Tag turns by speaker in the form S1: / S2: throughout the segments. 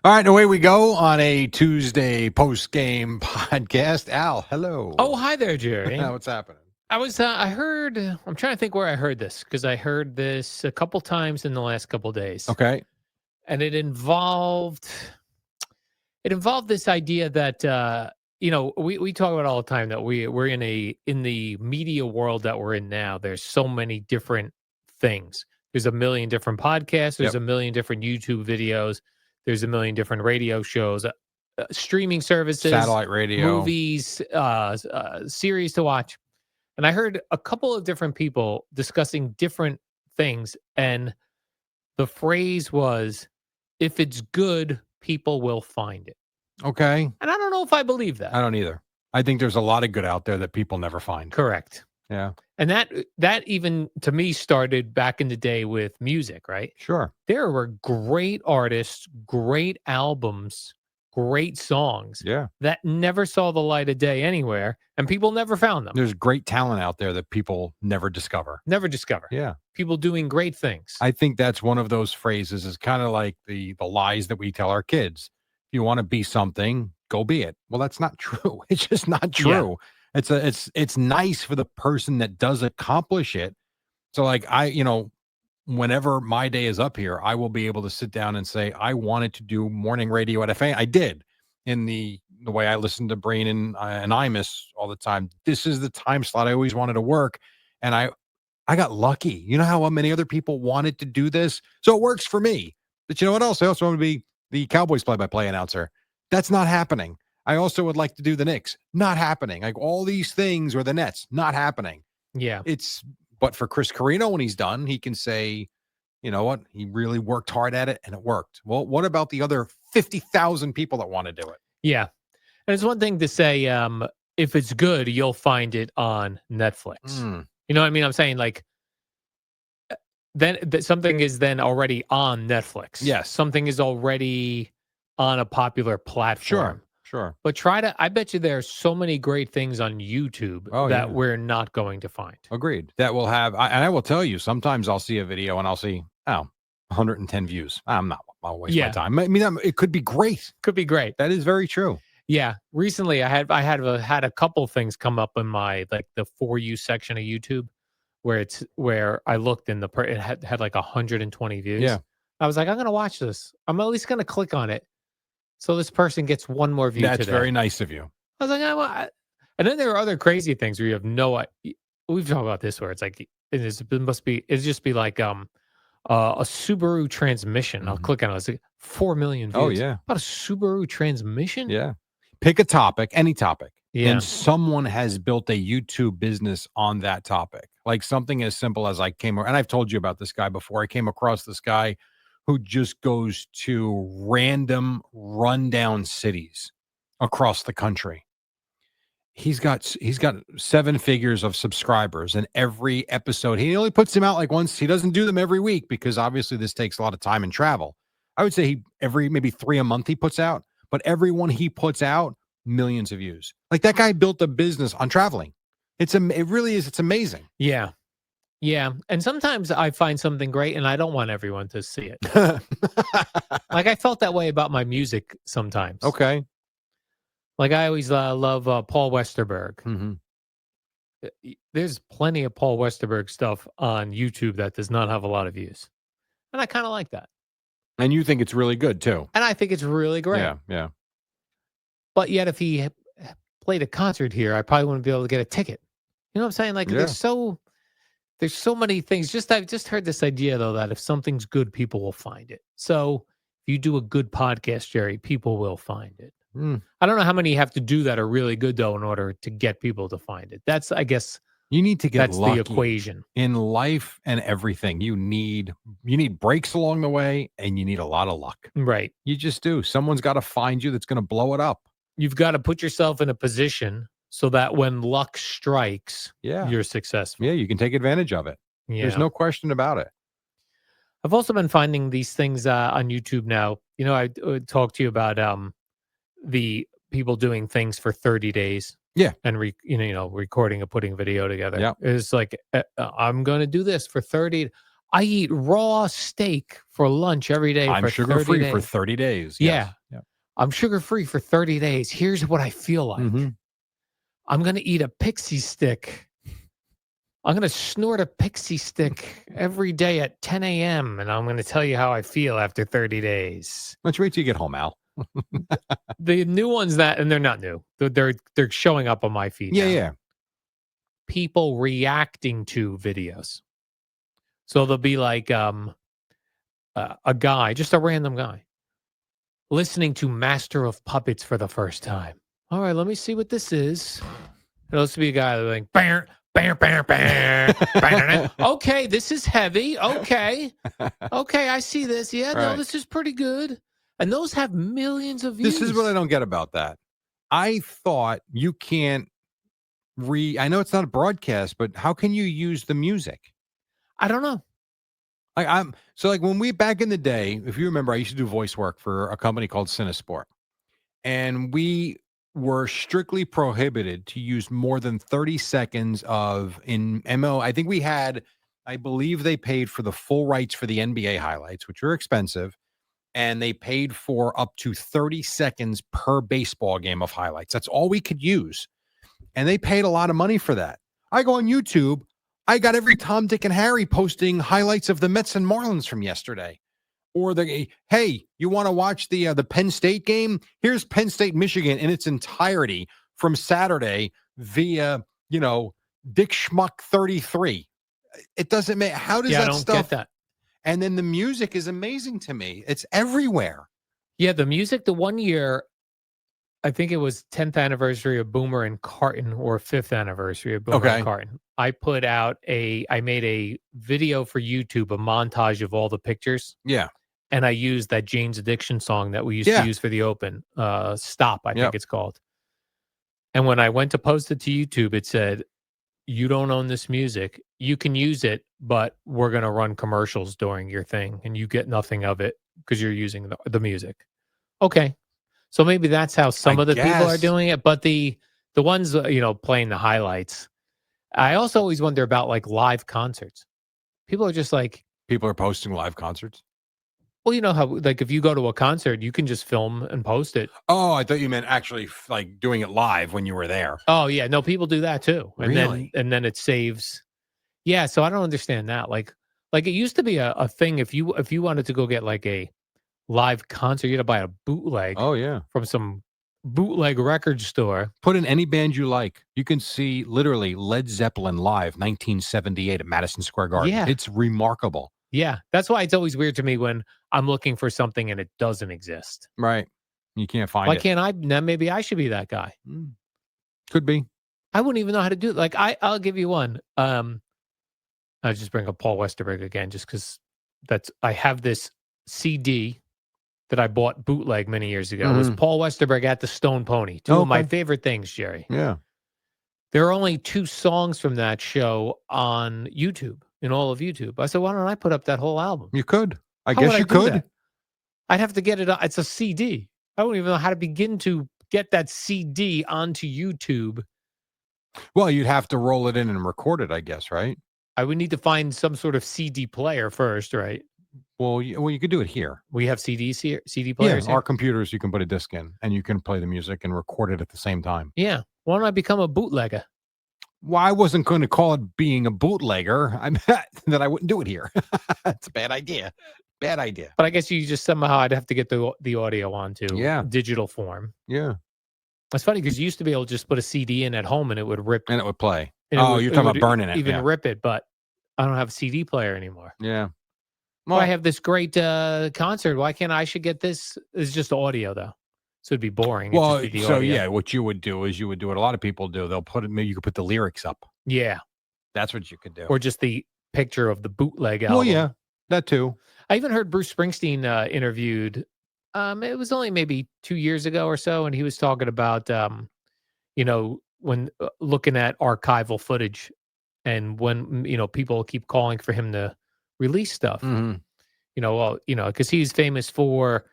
S1: All right, away we go on a Tuesday post-game podcast. Al, hello.
S2: Oh, hi there, Jerry.
S1: What's happening?
S2: I heard, I'm trying to think where I heard this because I heard this a couple times in the last couple days.
S1: Okay.
S2: And it involved this idea that, we talk about all the time that we're in the media world that we're in now. There's so many different things. There's a million different podcasts. There's
S1: Yep.
S2: a million different YouTube videos. There's a million different radio shows, streaming services,
S1: Satellite radio.
S2: movies, series to watch. And I heard a couple of different people discussing different things. And the phrase was, if it's good, people will find it.
S1: Okay.
S2: And I don't know if I believe that.
S1: I don't either. I think there's a lot of good out there that people never find.
S2: Correct.
S1: Yeah.
S2: And that even to me started back in the day with music, right?
S1: Sure.
S2: There were great artists, great albums, great songs
S1: Yeah.
S2: that never saw the light of day anywhere, and people never found them.
S1: There's great talent out there that people never discover.
S2: Never discover.
S1: Yeah.
S2: People doing great things.
S1: I think that's one of those phrases is kind of like the lies that we tell our kids. If you want to be something, go be it. Well, that's not true. It's just not true. It's nice for the person that does accomplish it. So like whenever my day is up here, I will be able to sit down and say, I wanted to do morning radio at FA. I did in the way I listen to Brain and Imus all the time. This is the time slot I always wanted to work. And I got lucky. You know how many other people wanted to do this? So it works for me. But you know what else? I also want to be the Cowboys play-by-play announcer. That's not happening. I also would like to do the Knicks. Not happening. Like all these things, or the Nets. Not happening.
S2: Yeah.
S1: But for Chris Carino, when he's done, he can say, you know what? He really worked hard at it and it worked. Well, what about the other 50,000 people that want to do it?
S2: Yeah. And it's one thing to say, if it's good, you'll find it on Netflix. You know what I mean? I'm saying like, then something is then already on Netflix.
S1: Yes.
S2: Something is already on a popular platform.
S1: Sure.
S2: But I bet you there are so many great things on YouTube that we're not going to find.
S1: Agreed. That will have, and I will tell you, sometimes I'll see a video and I'll see, 110 views. I'll waste my time. I mean, it could be great.
S2: Could be great.
S1: That is very true.
S2: Yeah. Recently, I had a couple things come up in my the For You section of YouTube, where I looked and it had like 120 views.
S1: Yeah.
S2: I was like, I'm gonna watch this. I'm at least gonna click on it, so this person gets one more view.
S1: That's
S2: today.
S1: very nice of you.
S2: I was like, and then there are other crazy things where you have no. We've talked about this where it's like it'd just be like a Subaru transmission. I'll click on it. It's like 4 million views.
S1: Oh yeah.
S2: About a Subaru transmission.
S1: Yeah. Pick a topic, any topic.
S2: Yeah.
S1: And someone has built a YouTube business on that topic. Like something as simple as and I've told you about this guy before. I came across this guy who just goes to random rundown cities across the country. He's got 7 figures of subscribers, and every episode, he only puts them out like once. He doesn't do them every week because obviously this takes a lot of time and travel. I would say maybe 3 a month he puts out, but every one he puts out, millions of views. Like that guy built a business on traveling. It really is. It's amazing.
S2: Yeah. Yeah. And sometimes I find something great and I don't want everyone to see it. Like I felt that way about my music sometimes.
S1: Okay.
S2: Like I always love Paul Westerberg.
S1: Mm-hmm.
S2: There's plenty of Paul Westerberg stuff on YouTube that does not have a lot of views. And I kind of like that.
S1: And you think it's really good too.
S2: And I think it's really great.
S1: Yeah.
S2: But yet if he played a concert here, I probably wouldn't be able to get a ticket. You know what I'm saying? Like there's so many things. I've just heard this idea though that if something's good, people will find it. So if you do a good podcast, Jerry, people will find it. I don't know how many you have to do that are really good though in order to get people to find it. That's, I guess,
S1: you need to get
S2: that's
S1: lucky.
S2: the equation
S1: In life and everything. You need breaks along the way, and you need a lot of luck.
S2: Right.
S1: You just do. Someone's got to find you that's going to blow it up.
S2: You've got to put yourself in a position so that when luck strikes, you're successful.
S1: Yeah, you can take advantage of it. Yeah. There's no question about it.
S2: I've also been finding these things on YouTube now. You know, I talked to you about the people doing things for 30 days.
S1: Yeah.
S2: And, recording and putting video together.
S1: Yeah.
S2: It's like, I'm going to do this for 30. I eat raw steak for lunch every day
S1: I'm
S2: for 30
S1: sugar-free
S2: days.
S1: for 30 days.
S2: Yeah.
S1: Yes. Yep.
S2: I'm sugar-free for 30 days. Here's what I feel like.
S1: Mm-hmm.
S2: I'm going to eat a pixie stick. I'm going to snort a pixie stick every day at 10 a.m. and I'm going to tell you how I feel after 30 days.
S1: Let's wait till you get home, Al.
S2: The new ones and they're not new. They're showing up on my feed now.
S1: Yeah.
S2: People reacting to videos. So there'll be like a guy, just a random guy, listening to Master of Puppets for the first time. All right, let me see what this is. It'll be a guy like, bam, bam, bam, bam. Okay, this is heavy. Okay, I see this. Yeah,
S1: Right.
S2: no, this is pretty good. And those have millions of views.
S1: This is what I don't get about that. I thought you can't I know it's not a broadcast, but how can you use the music?
S2: I don't know.
S1: Like when we back in the day, if you remember, I used to do voice work for a company called Cinesport, and we were strictly prohibited to use more than 30 seconds in MO. I think I believe they paid for the full rights for the NBA highlights, which are expensive, and they paid for up to 30 seconds per baseball game of highlights. That's all we could use. And they paid a lot of money for that. I go on YouTube. I got every Tom, Dick, and Harry posting highlights of the Mets and Marlins from yesterday. Or hey, you want to watch the Penn State game? Here's Penn State, Michigan in its entirety from Saturday via, Dick Schmuck 33. It doesn't matter. How does that
S2: I don't
S1: stuff?
S2: Get that.
S1: And then the music is amazing to me. It's everywhere.
S2: Yeah, the music, the one year, I think it was 10th anniversary of Boomer and Carton or 5th anniversary of Boomer and Carton. I made a video for YouTube, a montage of all the pictures.
S1: Yeah.
S2: And I used that Jane's Addiction song that we used to use for the Open, Stop, I think it's called. And when I went to post it to YouTube, it said, you don't own this music. You can use it, but we're going to run commercials during your thing and you get nothing of it because you're using the music. Okay. So maybe that's how some of the people are doing it. But the ones, playing the highlights, I also always wonder about like live concerts. People are just like.
S1: People are posting live concerts?
S2: Well, you know how, like, if you go to a concert, you can just film and post it.
S1: Oh, I thought you meant actually like doing it live when you were there.
S2: Oh, yeah. No, people do that too. And
S1: really?
S2: then it saves. Yeah. So I don't understand that. Like it used to be a thing. If you wanted to go get like a live concert, you had to buy a bootleg.
S1: Oh, yeah.
S2: From some bootleg record store.
S1: Put in any band you like. You can see literally Led Zeppelin live, 1978 at Madison Square Garden.
S2: Yeah.
S1: It's remarkable.
S2: Yeah. That's why it's always weird to me when I'm looking for something and it doesn't exist.
S1: Right. You can't find it.
S2: Why can't I? Now maybe I should be that guy.
S1: Could be.
S2: I wouldn't even know how to do it. Like I'll give you one. I'll just bring up Paul Westerberg again, just because I have this CD that I bought bootleg many years ago. It was Paul Westerberg at the Stone Pony. Two of my favorite things, Jerry.
S1: Yeah.
S2: There are only 2 songs from that show on YouTube, in all of YouTube. I said, why don't I put up that whole album?
S1: You could. I guess you could.
S2: I'd have to get it. It's a CD. I don't even know how to begin to get that CD onto YouTube.
S1: Well, you'd have to roll it in and record it, I guess, right?
S2: I would need to find some sort of CD player first, right?
S1: Well, you could do it here.
S2: We have CDs here, CD players.
S1: Yeah, our computers, you can put a disc in and you can play the music and record it at the same time.
S2: Yeah. Why don't I become a bootlegger?
S1: Well, I wasn't going to call it being a bootlegger. I meant that I wouldn't do it here. It's a bad idea. Bad idea.
S2: But I guess you just somehow I'd have to get the audio onto digital form.
S1: Yeah.
S2: It's funny because you used to be able to just put a CD in at home and it would rip.
S1: And it would play. You're talking about burning it.
S2: Even rip it, but I don't have a CD player anymore.
S1: Yeah.
S2: Well, I have this great concert. Why can't I should get this? It's just audio though. So it'd be boring.
S1: Well, so yeah, what you would do is what a lot of people do. They'll put it, maybe you could put the lyrics up.
S2: Yeah.
S1: That's what you could do.
S2: Or just the picture of the bootleg album.
S1: Well, yeah, that too.
S2: I even heard Bruce Springsteen interviewed. It was only maybe 2 years ago or so. And he was talking about, when looking at archival footage and when, people keep calling for him to release stuff, because he's famous for,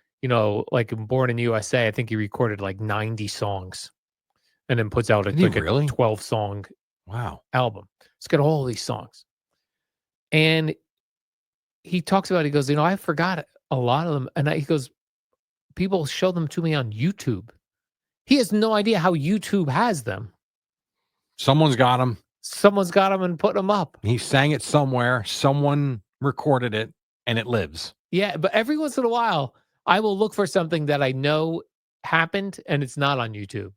S2: like Born in the USA, I think he recorded like 90 songs and then puts out a 12 song album. It's got all these songs. And he talks about, he goes, I forgot a lot of them. And he goes, people show them to me on YouTube. He has no idea how YouTube has them.
S1: Someone's got them.
S2: Someone's got them and put them up.
S1: He sang it somewhere. Someone recorded it, and it lives.
S2: Yeah, but every once in a while, I will look for something that I know happened, and it's not on YouTube.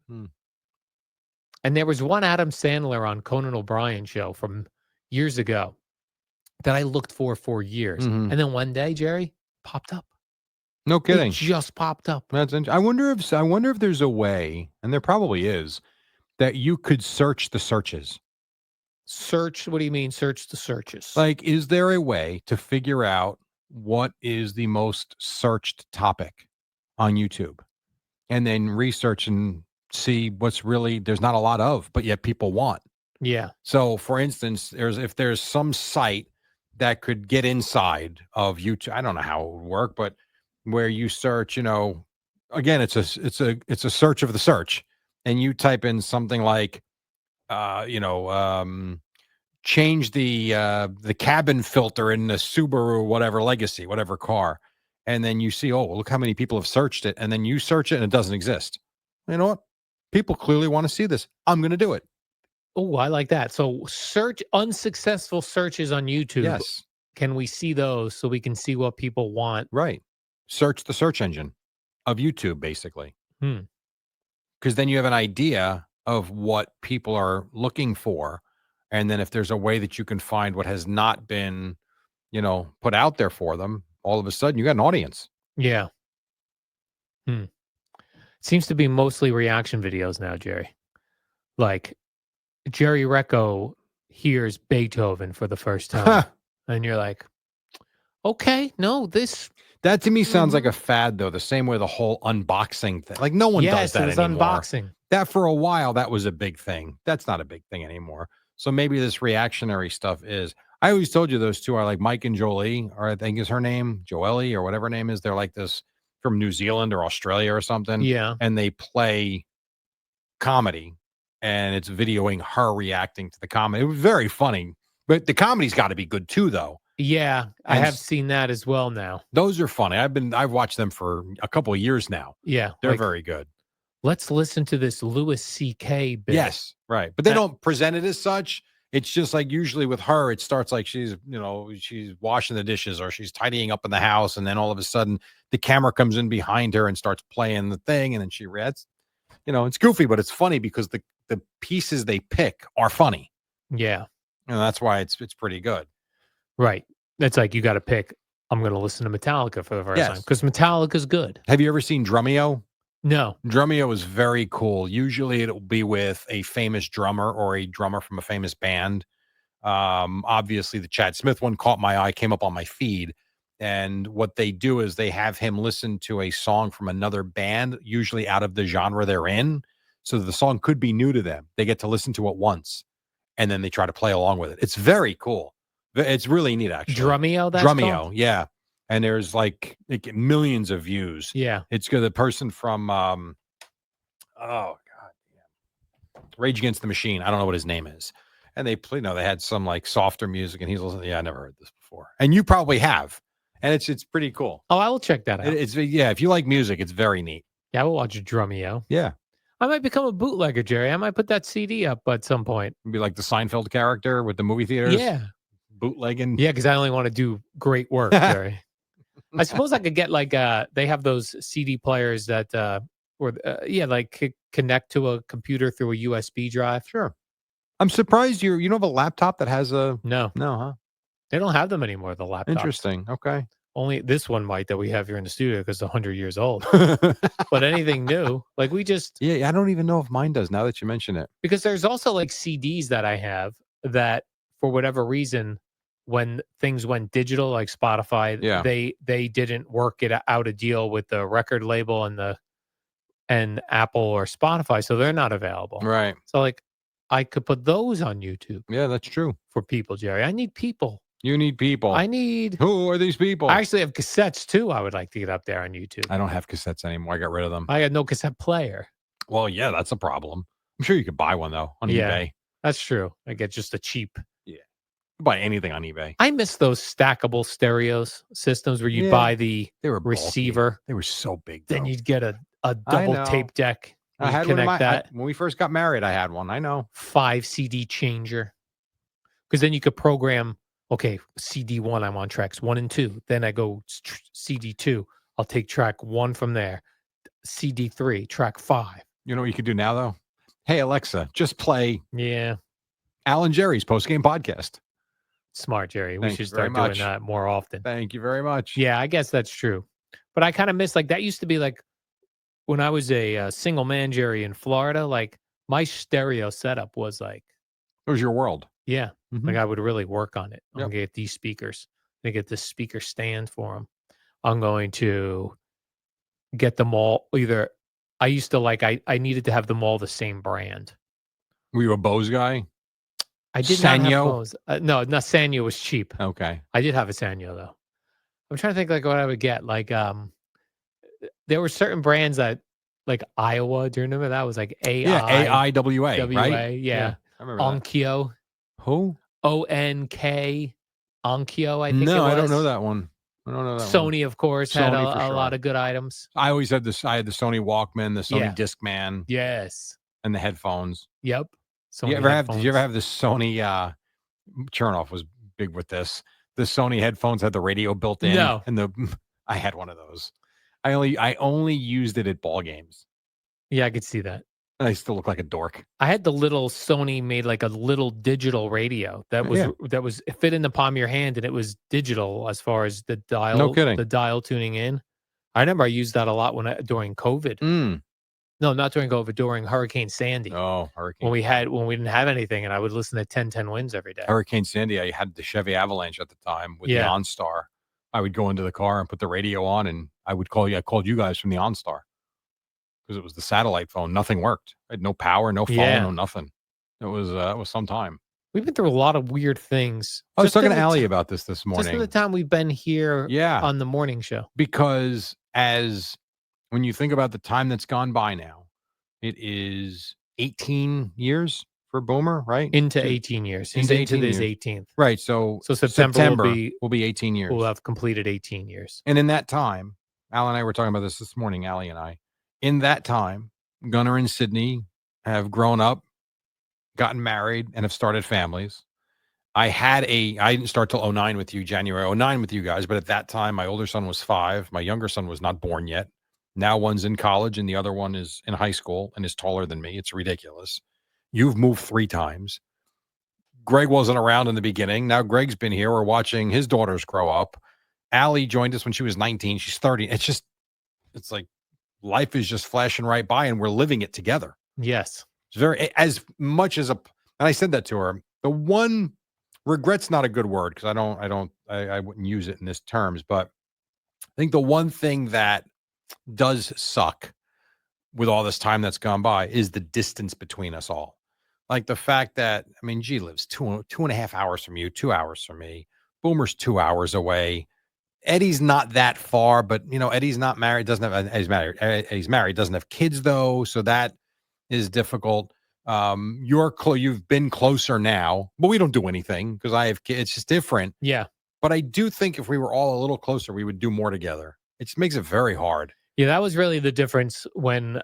S2: And there was one Adam Sandler on Conan O'Brien show from years ago that I looked for years. And then one day, Jerry, popped up.
S1: No kidding.
S2: It just popped up.
S1: That's I wonder if there's a way, and there probably is, that you could search the searches.
S2: Search? What do you mean search the searches?
S1: Like, is there a way to figure out what is the most searched topic on YouTube? And then research and see what's really there's not a lot of, but yet people want.
S2: Yeah.
S1: So, for instance, if there's some site that could get inside of YouTube, I don't know how it would work, but where you search, again, it's a search of the search, and you type in something like, change the cabin filter in the Subaru whatever Legacy, whatever car, and then you see, oh, look how many people have searched it, and then you search it and it doesn't exist. You know what? People clearly want to see this. I'm going to do it.
S2: Oh, I like that. So search unsuccessful searches on YouTube.
S1: Yes.
S2: Can we see those so we can see what people want?
S1: Right. Search the search engine of YouTube, basically. Because then you have an idea of what people are looking for. And then if there's a way that you can find what has not been, put out there for them, all of a sudden you got an audience.
S2: Yeah. Seems to be mostly reaction videos now, Jerry. Like Jerry Recco hears Beethoven for the first time. And you're like, okay, no, this.
S1: That to me sounds like a fad, though, the same way the whole unboxing thing. Like, no one does that anymore.
S2: Unboxing.
S1: That for a while, that was a big thing. That's not a big thing anymore. So maybe this reactionary stuff is. I always told you those two are like Mike and Jolie, or I think is her name, Joelle, or whatever her name is. They're like this from New Zealand or Australia or something.
S2: Yeah.
S1: And they play comedy, and it's videoing her reacting to the comedy. It was very funny, but the comedy's got to be good too, though.
S2: Yeah, I have seen that as well now.
S1: Those are funny. I've watched them for a couple of years now.
S2: Yeah.
S1: They're very good.
S2: Let's listen to this Louis C.K. bit.
S1: Yes, right. But they don't present it as such. It's just like usually with her, it starts like she's washing the dishes or she's tidying up in the house. And then all of a sudden the camera comes in behind her and starts playing the thing. And then she reads, it's goofy, but it's funny because the pieces they pick are funny.
S2: Yeah.
S1: And that's why it's pretty good.
S2: Right. It's like you got to pick. I'm going to listen to Metallica for the first time because Metallica's good.
S1: Have you ever seen Drumeo?
S2: No.
S1: Drumeo is very cool. Usually it'll be with a famous drummer or a drummer from a famous band. Obviously, the Chad Smith one caught my eye, came up on my feed. And what they do is they have him listen to a song from another band, usually out of the genre they're in. So the song could be new to them. They get to listen to it once, and then they try to play along with it. It's very cool. It's really neat, actually.
S2: Drumeo, that's called?
S1: Yeah. And there's like millions of views.
S2: Yeah.
S1: It's good. The person from, Rage Against the Machine. I don't know what his name is. And they had some like softer music, and he's listening. Yeah, I never heard this before. And you probably have. And it's pretty cool.
S2: Oh, I will check that out.
S1: If you like music, it's very neat.
S2: Yeah, I will watch Drumeo.
S1: Yeah.
S2: I might become a bootlegger, Jerry. I might put that CD up at some point.
S1: Be like the Seinfeld character with the movie theaters.
S2: Yeah.
S1: Bootlegging.
S2: Yeah, because I only want to do great work, Jerry. I suppose I could get like they have those CD players that connect to a computer through a USB drive.
S1: Sure. I'm surprised you don't have a laptop that has a
S2: no,
S1: huh?
S2: They don't have them anymore. The laptops.
S1: Interesting. Okay.
S2: Only this one might that we have here in the studio because it's 100 years old. But anything new, like we just
S1: I don't even know if mine does now that you mention it.
S2: Because there's also like CDs that I have that for whatever reason, when things went digital, like Spotify, they didn't work it out a deal with the record label and Apple or Spotify, so they're not available.
S1: Right.
S2: So like I could put those on YouTube.
S1: Yeah, that's true.
S2: For people, Jerry. I need people.
S1: You need people. Who are these people?
S2: I actually have cassettes too. I would like to get up there on YouTube.
S1: I don't have cassettes anymore. I got rid of them.
S2: I got no cassette player.
S1: Well, yeah, that's a problem. I'm sure you could buy one though on eBay.
S2: That's true. I get just a cheap.
S1: Yeah. Buy anything on eBay.
S2: I miss those stackable stereos systems where you'd buy the
S1: They were bulky.
S2: receiver.
S1: They were so big,
S2: Then
S1: though.
S2: you'd get a
S1: I
S2: double
S1: know.
S2: tape deck.
S1: I
S2: You'd
S1: had one in
S2: connect that
S1: when we first got married, I had one. I know.
S2: 5 CD changer. Because then you could program, okay, CD 1, I'm on tracks 1 and 2. Then I go CD 2. I'll take track 1 from there. CD 3, track 5.
S1: You know what you could do now, though? Hey, Alexa, just play
S2: Yeah.
S1: Al and Jerry's postgame podcast.
S2: Smart, Jerry. We
S1: Thank
S2: should
S1: you very
S2: start doing
S1: much.
S2: that more often.
S1: Thank you very much.
S2: Yeah, I guess that's true. But I kind of miss, like, that used to be like when I was a single man, Jerry, in Florida, like my stereo setup was like,
S1: It was your world.
S2: yeah, like
S1: Mhm.
S2: I would really work on it. I'm
S1: Yep.
S2: going to get these speakers. I'm going to get this speaker stand for them. I'm going to get them all either. I used to like, I needed to have them all the same brand.
S1: Were you a Bose guy?
S2: I did not have
S1: Sanyo?
S2: Bose. No, not Sanyo was cheap.
S1: Okay.
S2: I did have a Sanyo though. I'm trying to think like what I would get. Like, there were certain brands that, like Iowa. Do you remember that was like
S1: Yeah, AIWA, right?
S2: Yeah.
S1: I remember that.
S2: Onkyo.
S1: Who?
S2: ONK. Onkyo, I think it was.
S1: No, I don't know that one. I don't know that one.
S2: Sony, of course, had
S1: Sony
S2: a
S1: for
S2: lot
S1: sure.
S2: of good items.
S1: I always had this. I had the Sony Walkman, the Sony
S2: Yeah.
S1: Discman,
S2: Yes.
S1: and the headphones.
S2: Yep.
S1: Did you ever have the Sony Chernoff was big with this. The Sony headphones had the radio built in.
S2: No.
S1: And I had one of those. I only used it at ball games.
S2: Yeah, I could see that.
S1: And I still look like a dork.
S2: I had the little Sony made like a little digital radio that was it fit in the palm of your hand and it was digital as far as the dial.
S1: No kidding.
S2: The dial tuning in. I remember I used that a lot during COVID. No, not during COVID, during Hurricane Sandy.
S1: Oh, Hurricane.
S2: When we didn't have anything and I would listen to 10 Winds every day.
S1: Hurricane Sandy, I had the Chevy Avalanche at the time with the OnStar. I would go into the car and put the radio on and I called you guys from the OnStar. Because it was the satellite phone. Nothing worked. I had no power, no phone, no nothing. It was some time.
S2: We've been through a lot of weird things.
S1: I was talking to Allie about this morning.
S2: Just in the time we've been here on the morning show.
S1: Because when you think about the time that's gone by now, it is 18 years for Boomer, right?
S2: Into 18 years. He's into his 18th.
S1: Right. So September will be 18 years.
S2: We'll have completed 18 years.
S1: And in that time, Al and I were talking about this morning, Allie and I. In that time, Gunnar and Sydney have grown up, gotten married, and have started families. I didn't start till 09 with you, January 09 with you guys, but at that time, my older son was 5. My younger son was not born yet. Now one's in college and the other one is in high school and is taller than me. It's ridiculous. You've moved 3 times. Greg wasn't around in the beginning. Now Greg's been here. We're watching his daughters grow up. Allie joined us when she was 19. She's 30. It's like, life is just flashing right by and we're living it together.
S2: Yes.
S1: It's as much as and I said that to her. The one regret's not a good word because I wouldn't use it in this terms, but I think the one thing that does suck with all this time that's gone by is the distance between us all. Like the fact that, G lives 2.5 hours from you, 2 hours from me. Boomer's 2 hours away. Eddie's not that far, but Eddie's not married. He's married. He's married. Doesn't have kids though, so that is difficult. You've been closer now, but we don't do anything because I have kids. It's just different.
S2: Yeah,
S1: but I do think if we were all a little closer, we would do more together. It just makes it very hard.
S2: Yeah, that was really the difference when,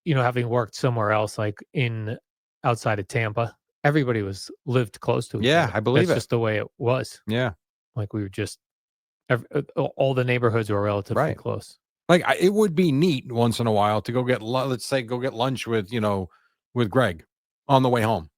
S2: having worked somewhere else, like outside of Tampa, everybody lived close to each other.
S1: Yeah, I believe
S2: That's just the way it was.
S1: Yeah,
S2: like we were just. All the neighborhoods were relatively close.
S1: Like it would be neat once in a while to go get lunch with Greg on the way home.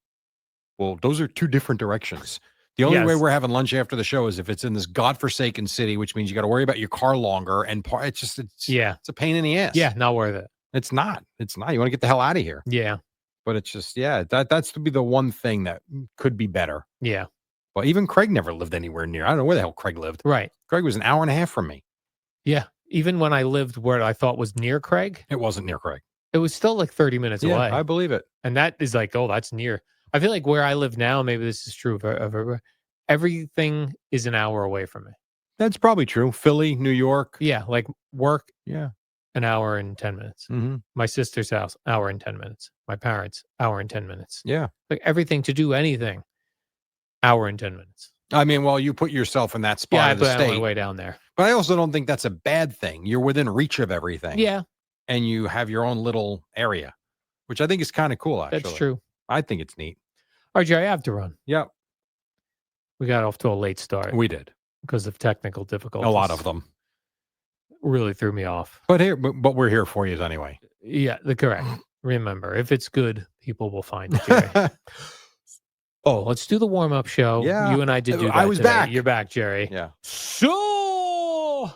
S1: Well, those are 2 different directions. The only way we're having lunch after the show is if it's in this godforsaken city, which means you got to worry about your car longer and it's a pain in the ass.
S2: Yeah, not worth it.
S1: It's not. You want to get the hell out of here.
S2: Yeah,
S1: but it's just that's to be the one thing that could be better.
S2: Yeah.
S1: Well, even Craig never lived anywhere near. I don't know where the hell Craig lived.
S2: Right.
S1: Craig was an hour and a half from me.
S2: Yeah. Even when I lived where I thought was near Craig.
S1: It wasn't near Craig.
S2: It was still like 30 minutes away.
S1: I believe it.
S2: And that is like, oh, that's near. I feel like where I live now, maybe this is true of everywhere, everything is an hour away from me.
S1: That's probably true. Philly, New York.
S2: Yeah. Like work.
S1: Yeah.
S2: An hour and 10 minutes.
S1: Mm-hmm.
S2: My sister's house, hour and 10 minutes. My parents, hour and 10 minutes.
S1: Yeah.
S2: Like everything to do anything. hour and 10 minutes.
S1: I mean, well, you put yourself in that spot of the
S2: I
S1: state.
S2: went way down there.
S1: But I also don't think that's a bad thing. You're within reach of everything.
S2: Yeah.
S1: And you have your own little area, which I think is kind of cool, actually.
S2: That's true.
S1: I think it's neat.
S2: All right, Jerry, I have to run.
S1: Yep.
S2: We got off to a late start.
S1: We did.
S2: Because of technical difficulties.
S1: A lot of them.
S2: Really threw me off.
S1: But we're here for you anyway.
S2: Yeah, correct. Remember, if it's good, people will find it, Jerry. Oh, let's do the warm-up show.
S1: Yeah.
S2: You and I did do that
S1: I was
S2: today.
S1: back.
S2: You're back, Jerry.
S1: Yeah.
S2: So